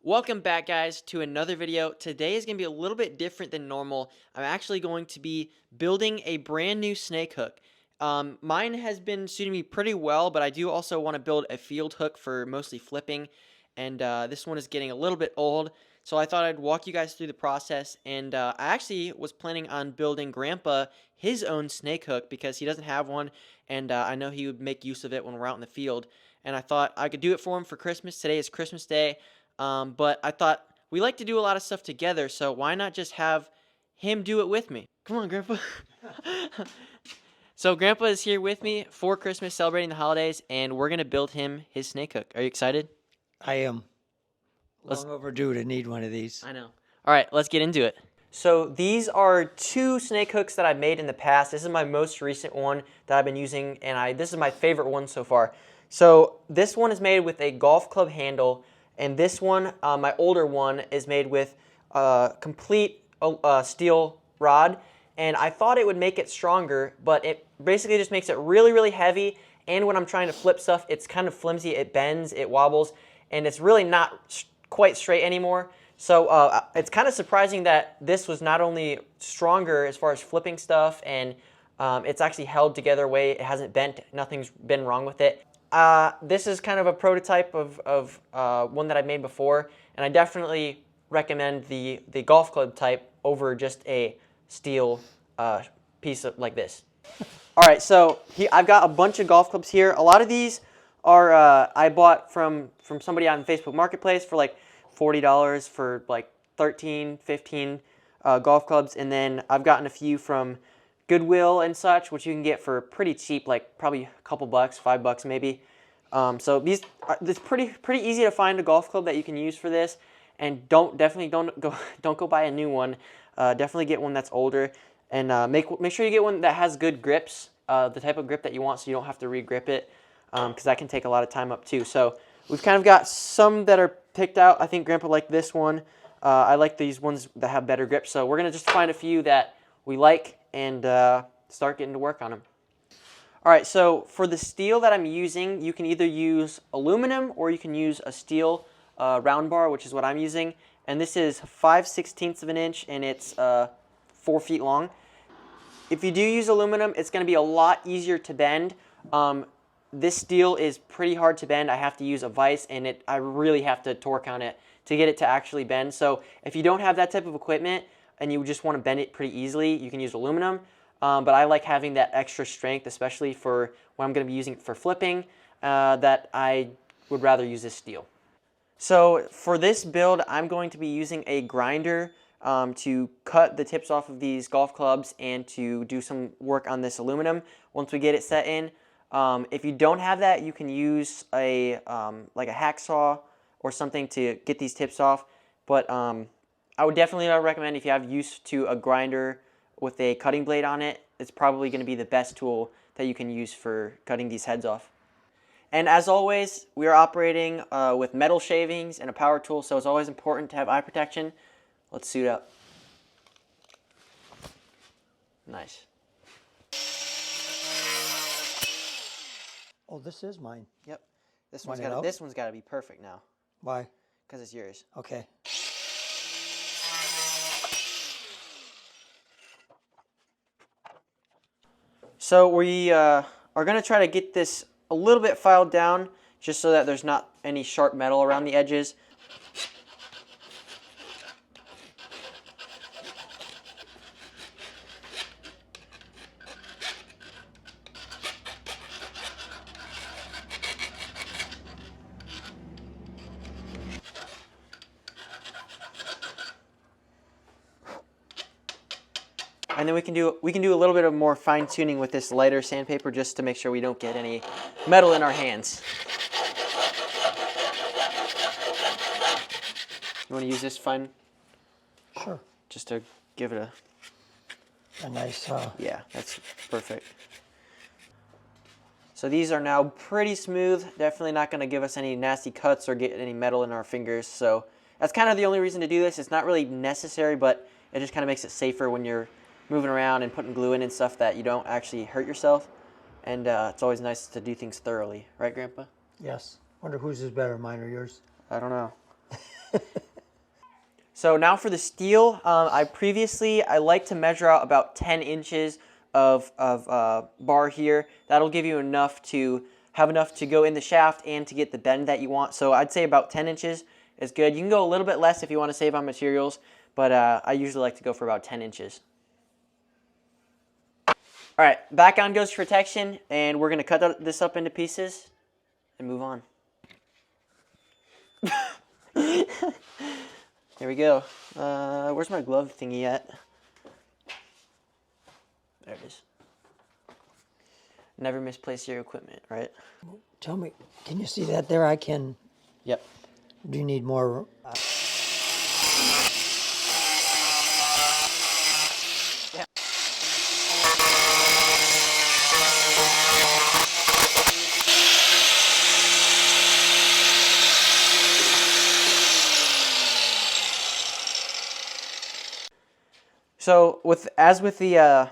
Welcome back, guys, to another video. Today is going to be a little bit different than normal. I'm actually going to be building a brand new snake hook. Mine has been suiting me pretty well, but I do also want to build a field hook for mostly flipping, and this one is getting a little bit old, so I thought I'd walk you guys through the process. And I actually was planning on building Grandpa his own snake hook because he doesn't have one, and I know he would make use of it when we're out in the field, and I thought I could do it for him for Christmas. Today is Christmas Day. But I thought we like to do a lot of stuff together, so why not just have him do it with me? Come on, Grandpa. So Grandpa is here with me for Christmas, celebrating the holidays, and we're going to build him his snake hook. Are you excited? I am. Long overdue to need one of these. I know. All right, let's get into it. So these are two snake hooks that I've made in the past. This is my most recent one that I've been using, and this is my favorite one so far. So this one is made with a golf club handle, and this one, my older one, is made with a complete steel rod. And I thought it would make it stronger, but it basically just makes it really, really heavy. And when I'm trying to flip stuff, it's kind of flimsy. It bends, it wobbles, and it's really not quite straight anymore. So it's kind of surprising that this was not only stronger as far as flipping stuff, and it's actually held together a way. It hasn't bent. Nothing's been wrong with it. This is kind of a prototype of one that I've made before, and I definitely recommend the golf club type over just a steel piece of like this. All right, so I've got a bunch of golf clubs here. A lot of these are I bought from somebody on Facebook Marketplace for like $40 for like 13, 15 golf clubs, and then I've gotten a few from Goodwill and such, which you can get for pretty cheap, like probably a couple bucks, $5 maybe. So it's pretty easy to find a golf club that you can use for this, and don't go buy a new one. Definitely get one that's older, and make sure you get one that has good grips, the type of grip that you want, so you don't have to re-grip it, because that can take a lot of time up too. So we've kind of got some that are picked out. I think Grandpa liked this one. I like these ones that have better grips, so we're gonna just find a few that we like and start getting to work on them. All right, so for the steel that I'm using, you can either use aluminum or you can use a steel round bar, which is what I'm using. And this is 5/16 of an inch, and it's 4 feet long. If you do use aluminum, it's going to be a lot easier to bend. This steel is pretty hard to bend. I have to use a vise, and I really have to torque on it to get it to actually bend. So if you don't have that type of equipment and you just want to bend it pretty easily, you can use aluminum. But I like having that extra strength, especially for when I'm going to be using it for flipping, that I would rather use this steel. So for this build, I'm going to be using a grinder to cut the tips off of these golf clubs and to do some work on this aluminum once we get it set in. If you don't have that, you can use like a hacksaw or something to get these tips off. But I would definitely recommend, if you have used to a grinder with a cutting blade on it, it's probably going to be the best tool that you can use for cutting these heads off. And as always, we are operating with metal shavings and a power tool, so it's always important to have eye protection. Let's suit up. Nice. Oh, this is mine. Yep. This one's got to be perfect now. Why? Because it's yours. Okay. So we are going to try to get this a little bit filed down, just so that there's not any sharp metal around the edges. And then we can do a little bit of more fine tuning with this lighter sandpaper, just to make sure we don't get any metal in our hands. You want to use this fine? Sure. Just to give it a nice. Yeah, that's perfect. So these are now pretty smooth. Definitely not going to give us any nasty cuts or get any metal in our fingers. So that's kind of the only reason to do this. It's not really necessary, but it just kind of makes it safer when you're moving around and putting glue in and stuff, that you don't actually hurt yourself. And it's always nice to do things thoroughly. Right, Grandpa? Yes. Wonder whose is better, mine or yours? I don't know. So now for the steel, I like to measure out about 10 inches of bar here. That'll give you enough to have enough to go in the shaft and to get the bend that you want. So I'd say about 10 inches is good. You can go a little bit less if you want to save on materials, but I usually like to go for about 10 inches. All right, back on goes protection, and we're going to cut this up into pieces and move on. There we go. Where's my glove thingy at? There it is. Never misplace your equipment, right? Tell me, can you see that there? I can. Yep. Do you need more? So as with the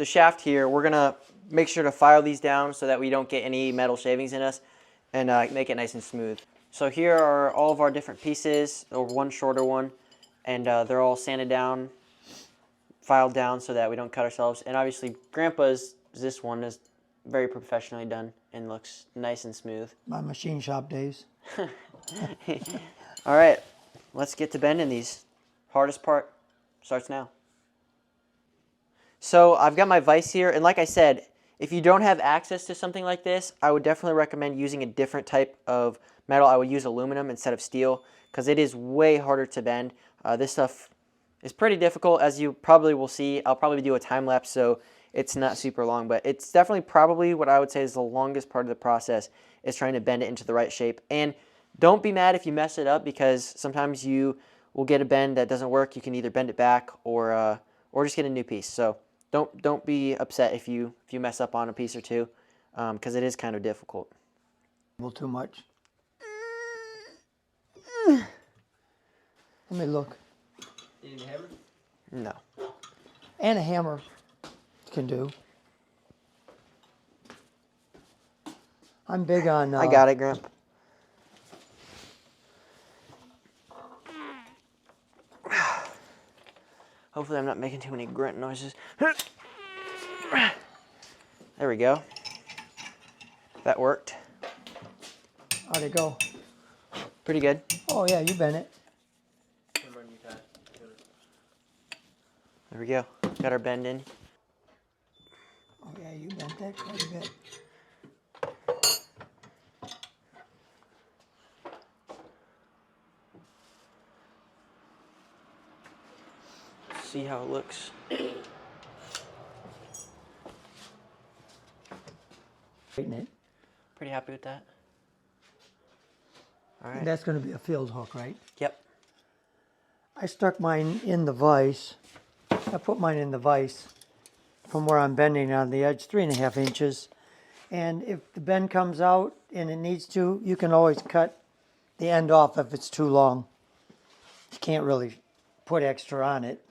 shaft here, we're gonna make sure to file these down so that we don't get any metal shavings in us, and make it nice and smooth. So here are all of our different pieces, or one shorter one, and they're all sanded down, filed down so that we don't cut ourselves. And obviously, Grandpa's this one is very professionally done and looks nice and smooth. My machine shop days. All right, let's get to bending these. Hardest part starts now. So I've got my vise here, and like I said, if you don't have access to something like this, I would definitely recommend using a different type of metal. I would use aluminum instead of steel because it is way harder to bend. This stuff is pretty difficult, as you probably will see. I'll probably do a time lapse, so it's not super long, but it's definitely probably what I would say is the longest part of the process is trying to bend it into the right shape. And don't be mad if you mess it up, because sometimes you will get a bend that doesn't work. You can either bend it back or just get a new piece. So don't be upset if you mess up on a piece or two, because it is kind of difficult. A little too much. Let me look. You need a hammer? No. And a hammer can do. I'm big on... I got it, Grandpa. Hopefully I'm not making too many grunt noises. There we go. That worked. How'd it go? Pretty good. Oh yeah, you bent it. There we go. Got our bend in. Oh yeah, you bent that quite a bit. See how it looks. Straighten it. Pretty happy with that. All right. And that's going to be a field hook, right? Yep. I stuck mine in the vise. I put mine in the vise from where I'm bending on the edge, 3.5 inches. And if the bend comes out and it needs to, you can always cut the end off if it's too long. You can't really put extra on it.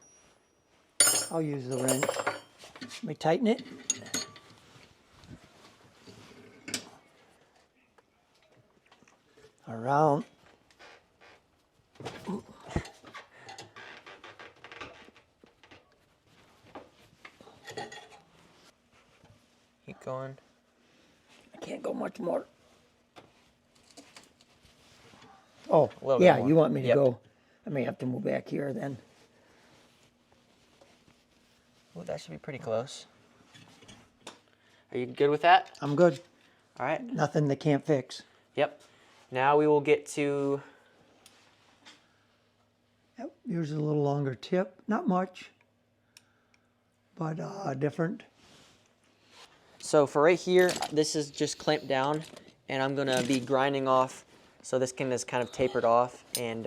I'll use the wrench. Let me tighten it. Around. Keep going. I can't go much more. Oh, A little bit yeah, more. you want me to Yep. go. I may have to move back here then. Well, that should be pretty close. Are you good with that? I'm good. All right. Nothing they can't fix. Yep. Now we will get to... Yep, here's a little longer tip. Not much, but different. So for right here, this is just clamped down, and I'm gonna be grinding off, so this can just kind of tapered off, and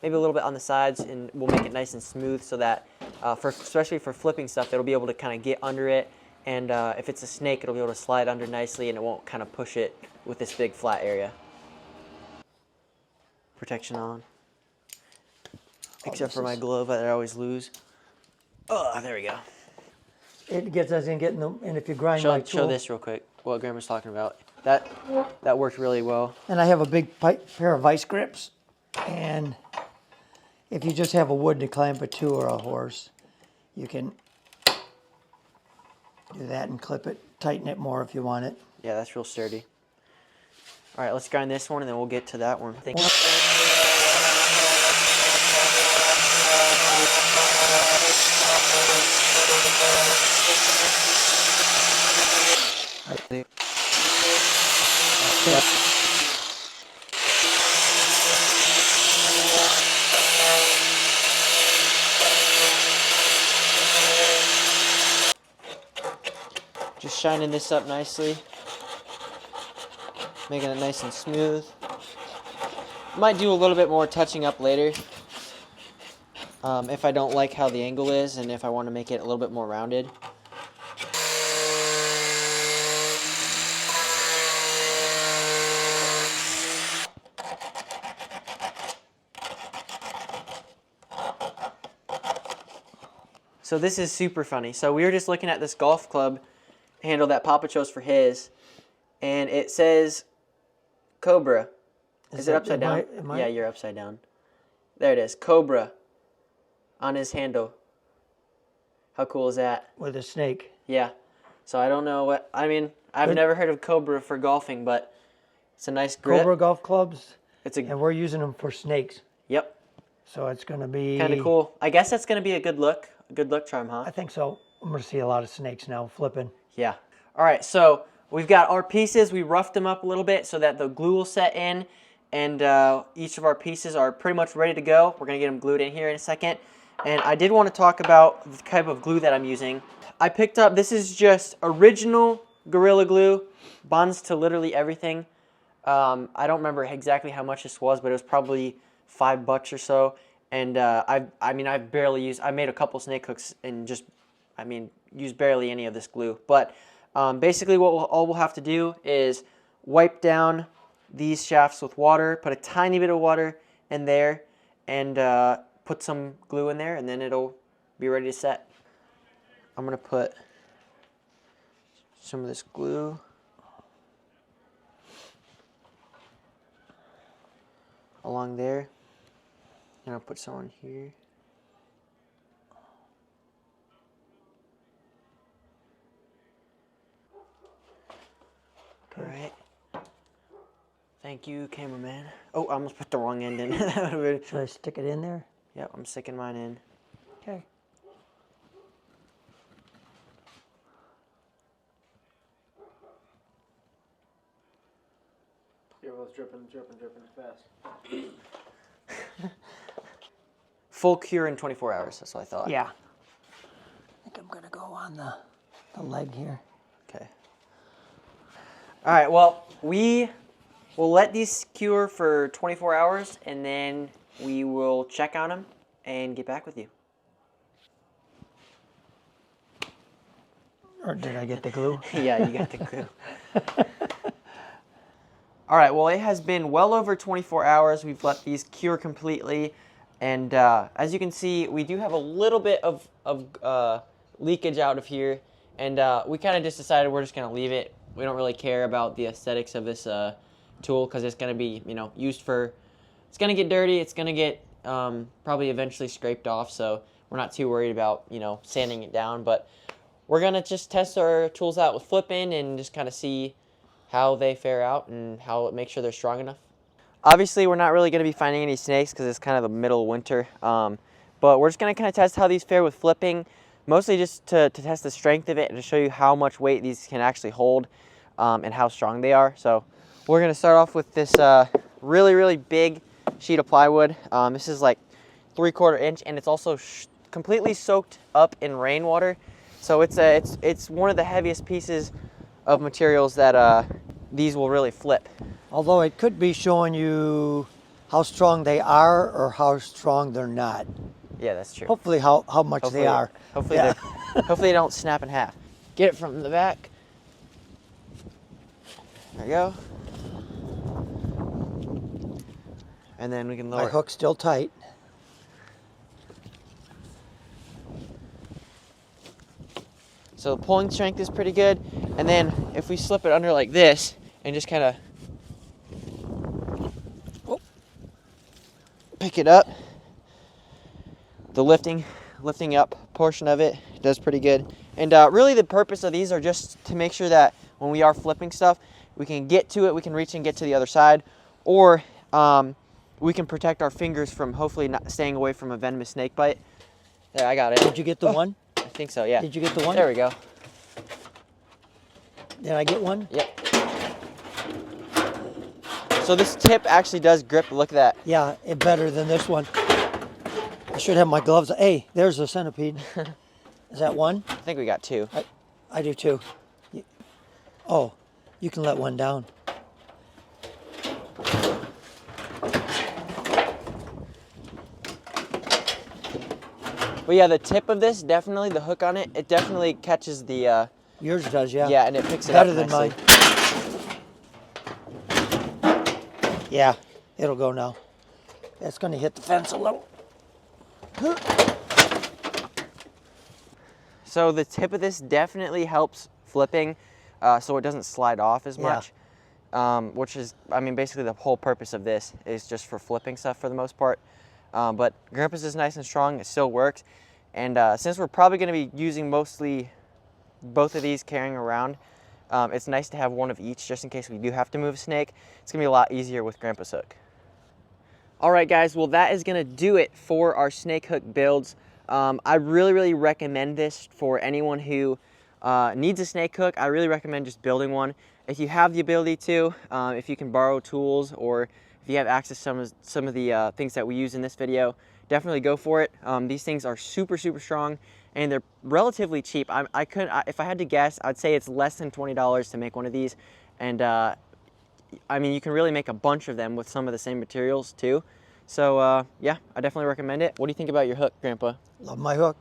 maybe a little bit on the sides, and we'll make it nice and smooth so that, especially for flipping stuff, it'll be able to kind of get under it, and if it's a snake, it'll be able to slide under nicely, and it won't kind of push it with this big flat area. Protection on. Except for my glove that I always lose. Oh, there we go. It gets us in getting them, and if you grind my tool. Show this real quick, what Grandma's talking about. That worked really well. And I have a big pair of vice grips, and If you just have a wood to clamp it to or a horse, you can do that and clip it, tighten it more if you want it. Yeah, that's real sturdy. All right, let's grind this one and then we'll get to that one. Just shining this up nicely, making it nice and smooth. Might do a little bit more touching up later if I don't like how the angle is and if I want to make it a little bit more rounded. So this is super funny. So we were just looking at this golf club handle that Papa chose for his, and it says Cobra. Is it upside down? Yeah, you're upside down. There it is, Cobra on his handle. How cool is that? With a snake. Yeah. So I don't know what, I mean, I've never heard of Cobra for golfing, but it's a nice grip. Cobra golf clubs, It's a, and we're using them for snakes. yep, So it's going to be... kind of cool. I guess that's going to be a good look charm, huh? I think so. I'm going to see a lot of snakes now flipping. Yeah. All right, so we've got our pieces. We roughed them up a little bit so that the glue will set in, and each of our pieces are pretty much ready to go. We're going to get them glued in here in a second. And I did want to talk about the type of glue that I'm using. I picked up, this is just original Gorilla Glue, bonds to literally everything. I don't remember exactly how much this was, but it was probably $5 or so. And I've barely used, I made a couple snake hooks and just, used barely any of this glue. But basically all we'll have to do is wipe down these shafts with water, put a tiny bit of water in there, and put some glue in there, and then it'll be ready to set. I'm going to put some of this glue along there, and I'll put some on here. All right. Thank you, cameraman. Oh, I almost put the wrong end in. Should I stick it in there? Yep, I'm sticking mine in. Okay. It was dripping fast. Full cure in 24 hours, that's what I thought. Yeah. I think I'm going to go on the leg here. Okay. All right, well, we will let these cure for 24 hours, and then we will check on them and get back with you. Or did I get the glue? Yeah, you got the glue. All right, well, it has been well over 24 hours. We've let these cure completely. And as you can see, we do have a little bit of leakage out of here. And we kind of just decided we're just going to leave it. We don't really care about the aesthetics of this tool because it's going to be, used for, it's going to get dirty. It's going to get probably eventually scraped off. So we're not too worried about, sanding it down. But we're going to just test our tools out with flipping and just kind of see how they fare out and make sure they're strong enough. Obviously, we're not really going to be finding any snakes because it's kind of the middle of winter. But we're just going to kind of test how these fare with flipping, mostly just to test the strength of it and to show you how much weight these can actually hold and how strong they are. So we're going to start off with this really, really big sheet of plywood. This is like 3/4 inch, and it's also completely soaked up in rainwater. So it's one of the heaviest pieces of materials that these will really flip. Although it could be showing you how strong they are or how strong they're not. Yeah, that's true. Hopefully how much they are. Hopefully, yeah. Hopefully they don't snap in half. Get it from the back. There you go. And then we can lower. My hook's still tight. So the pulling strength is pretty good. And then if we slip it under like this and just kind of pick it up, the lifting up portion of it does pretty good. And really the purpose of these are just to make sure that when we are flipping stuff, we can get to it, we can reach and get to the other side, or we can protect our fingers from hopefully not staying away from a venomous snake bite. There, I got it. Did you get the one? I think so, yeah. Did you get the one? There we go. Did I get one? Yep. So this tip actually does grip. Look at that. Yeah, it better than this one. I should have my gloves. Hey, there's a centipede. Is that one? I think we got two. I do too. Oh, you can let one down. But yeah, the tip of this, definitely, the hook on it, it definitely catches the... Yours does, yeah. Yeah, and it picks it better up than nicely. mine. Yeah, it'll go now. That's going to hit the fence a little. So the tip of this definitely helps flipping so it doesn't slide off as much. Which is, I mean, basically the whole purpose of this is just for flipping stuff for the most part. But Grandpa's is nice and strong, it still works. And since we're probably going to be using mostly both of these carrying around, it's nice to have one of each just in case we do have to move a snake. It's going to be a lot easier with Grandpa's hook. All right, guys, well, that is going to do it for our snake hook builds. I really recommend this for anyone who needs a snake hook. I really recommend just building one. If you have the ability to, if you can borrow tools, or if you have access to some of the things that we use in this video, definitely go for it. These things are super strong, and they're relatively cheap. If I had to guess, I'd say it's less than $20 to make one of these. And I mean, you can really make a bunch of them with some of the same materials too. So yeah, I definitely recommend it. What do you think about your hook, Grandpa? Love my hook.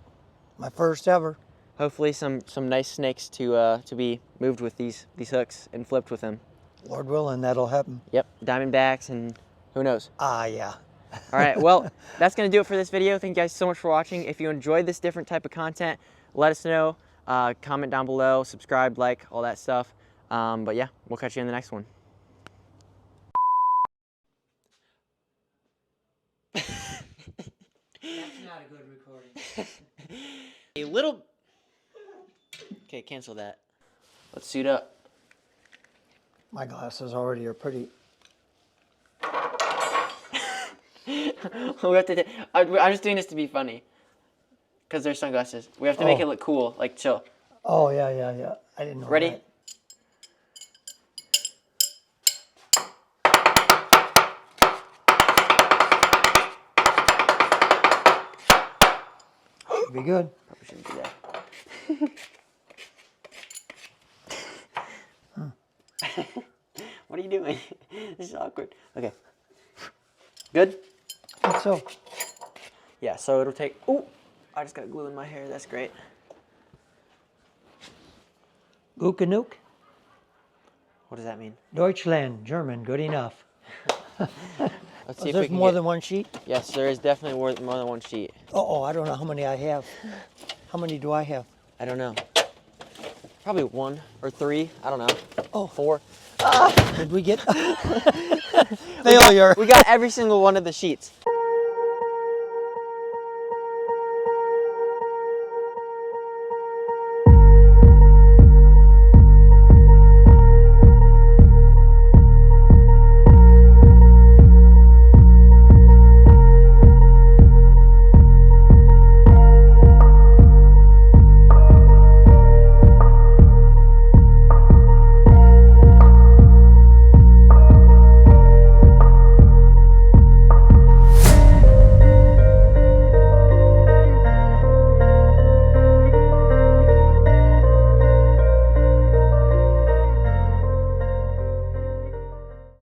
My first ever. Hopefully some nice snakes to be moved with these hooks and flipped with them. Lord willing, that'll happen. Yep, diamondbacks and who knows. Yeah. All right, well, that's going to do it for this video. Thank you guys so much for watching. If you enjoyed this different type of content, let us know. Comment down below, subscribe, like, all that stuff. But yeah, we'll catch you in the next one. That's not a good recording. A little... Okay, cancel that. Let's suit up. My glasses already are pretty... We have to. I'm just doing this to be funny, because they're sunglasses. We have to make it look cool, like chill. Oh, yeah. I didn't know. Ready? That. Should be good. Probably shouldn't do that. What are you doing? This is awkward. Okay. Good? I think so. Yeah, so it'll take... Ooh! I just got glue in my hair. That's great. Gookanuk? What does that mean? Deutschland, German, good enough. Let's see if we There's can more get... than one sheet? Yes, there is definitely more than one sheet. Oh, I don't know how many I have. How many do I have? I don't know. Probably 1 or 3. I don't know. Oh. 4. Did we get... Failure. We got every single one of the sheets.